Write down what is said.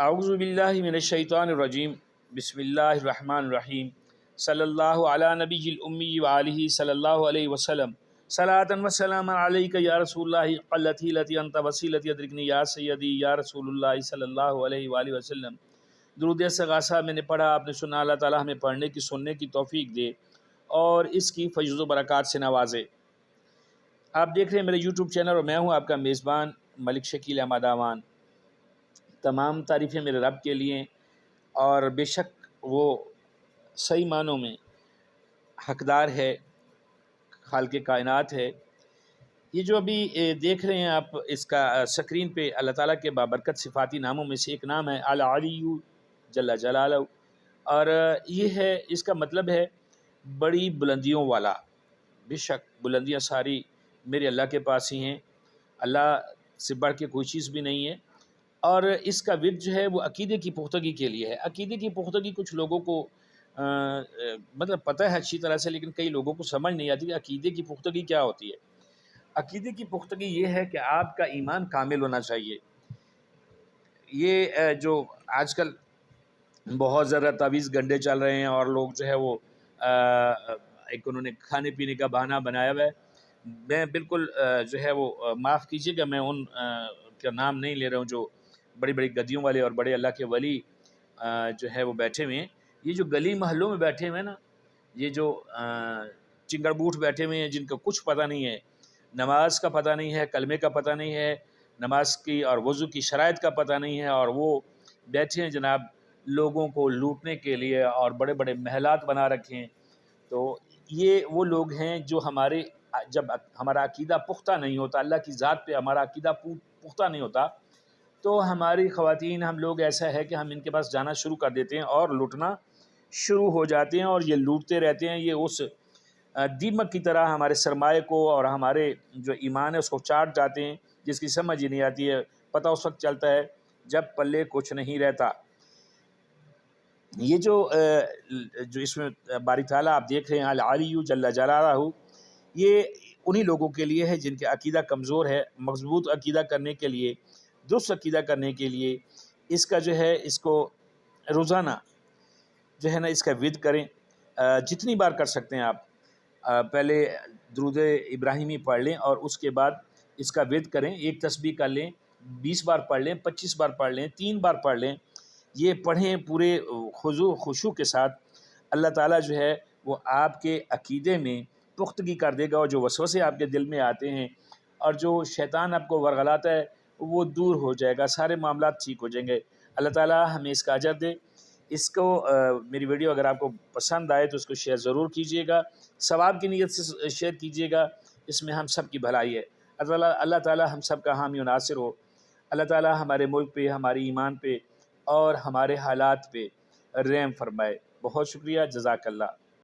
اعوذ باللہ من الشیطان الرجیم بسم اللہ الرحمن الرحیم صلی اللہ علی نبی الامی وآلہ صلی اللہ علیہ وسلم صلاۃ و سلام علیک یا رسول اللہ قلت حیلتی انت وسیلتی ادرکنی یا سیدی یا رسول اللہ صلی اللہ علیہ وآلہ وسلم۔ درود استغاثہ میں نے پڑھا، آپ نے سنا، اللہ تعالی ہمیں پڑھنے کی سننے کی توفیق دے اور اس کی فیض و برکات سے نوازے۔ آپ دیکھ رہے ہیں میرے یوٹیوب چینل اور میں ہوں آپ کا میزبان ملک شکیل احمد امان۔ تمام تعریفیں میرے رب کے لیے، اور بے شک وہ صحیح معنوں میں حقدار ہے، خالق کائنات ہے۔ یہ جو ابھی دیکھ رہے ہیں آپ اس کا سکرین پہ، اللہ تعالیٰ کے بابرکت صفاتی ناموں میں سے ایک نام ہے العلی جل جلالہ، اور یہ ہے، اس کا مطلب ہے بڑی بلندیوں والا۔ بے شک بلندیاں ساری میرے اللہ کے پاس ہی ہیں، اللہ سے بڑھ کے کوئی چیز بھی نہیں ہے۔ اور اس کا ورد جو ہے وہ عقیدے کی پختگی کے لیے ہے۔ عقیدے کی پختگی کچھ لوگوں کو مطلب پتہ ہے اچھی طرح سے، لیکن کئی لوگوں کو سمجھ نہیں آتی کہ عقیدے کی پختگی کیا ہوتی ہے۔ عقیدے کی پختگی یہ ہے کہ آپ کا ایمان کامل ہونا چاہیے۔ یہ جو آج کل بہت زیادہ تعویذ گنڈے چل رہے ہیں، اور لوگ جو ہے وہ ایک انہوں نے کھانے پینے کا بہانہ بنایا ہوا ہے۔ میں بالکل جو ہے وہ معاف کیجیے گا، میں ان کا نام نہیں لے رہا ہوں جو بڑی بڑی گدیوں والے اور بڑے اللہ کے ولی جو ہے وہ بیٹھے ہوئے ہیں۔ یہ جو گلی محلوں میں بیٹھے ہوئے ہیں نا، یہ جو چنگڑ بوٹ بیٹھے ہوئے ہیں، جن کا کچھ پتہ نہیں ہے، نماز کا پتہ نہیں ہے، کلمے کا پتہ نہیں ہے، نماز کی اور وضو کی شرائط کا پتہ نہیں ہے، اور وہ بیٹھے ہیں جناب لوگوں کو لوٹنے کے لیے، اور بڑے بڑے محلات بنا رکھے ہیں۔ تو یہ وہ لوگ ہیں جو جب ہمارا عقیدہ پختہ نہیں ہوتا، اللہ کی ذات پہ ہمارا عقیدہ پختہ نہیں ہوتا، تو ہماری خواتین، ہم لوگ ایسا ہے کہ ہم ان کے پاس جانا شروع کر دیتے ہیں اور لوٹنا شروع ہو جاتے ہیں، اور یہ لوٹتے رہتے ہیں۔ یہ اس دیمک کی طرح ہمارے سرمایہ کو اور ہمارے جو ایمان ہے اس کو چاٹ جاتے ہیں، جس کی سمجھ ہی نہیں آتی ہے۔ پتہ اس وقت چلتا ہے جب پلے کچھ نہیں رہتا۔ یہ جو اس میں باری تعالیٰ آپ دیکھ رہے ہیں العلی جل جلالہ، یہ انہی لوگوں کے لیے ہے جن کے عقیدہ کمزور ہے۔ مضبوط عقیدہ کرنے کے لیے، درست عقیدہ کرنے کے لیے، اس کا جو ہے اس کو روزانہ جو ہے نا اس کا ورد کریں، جتنی بار کر سکتے ہیں آپ۔ پہلے درود ابراہیمی پڑھ لیں اور اس کے بعد اس کا ورد کریں۔ ایک تسبیح کر لیں، 20 بار پڑھ لیں، 25 بار پڑھ لیں، 3 بار پڑھ لیں۔ یہ پڑھیں پورے خشوع کے ساتھ۔ اللہ تعالیٰ جو ہے وہ آپ کے عقیدے میں پختگی کر دے گا، اور جو وسوسے آپ کے دل میں آتے ہیں اور جو شیطان آپ کو ورغلاتا ہے وہ دور ہو جائے گا، سارے معاملات ٹھیک ہو جائیں گے۔ اللہ تعالیٰ ہمیں اس کا اجر دے۔ اس کو میری ویڈیو اگر آپ کو پسند آئے تو اس کو شیئر ضرور کیجیے گا، ثواب کی نیت سے شیئر کیجیے گا، اس میں ہم سب کی بھلائی ہے۔ اللہ تعالیٰ ہم سب کا حامی و ناصر ہو۔ اللہ تعالیٰ ہمارے ملک پہ، ہماری ایمان پہ اور ہمارے حالات پہ رحم فرمائے۔ بہت شکریہ، جزاک اللہ۔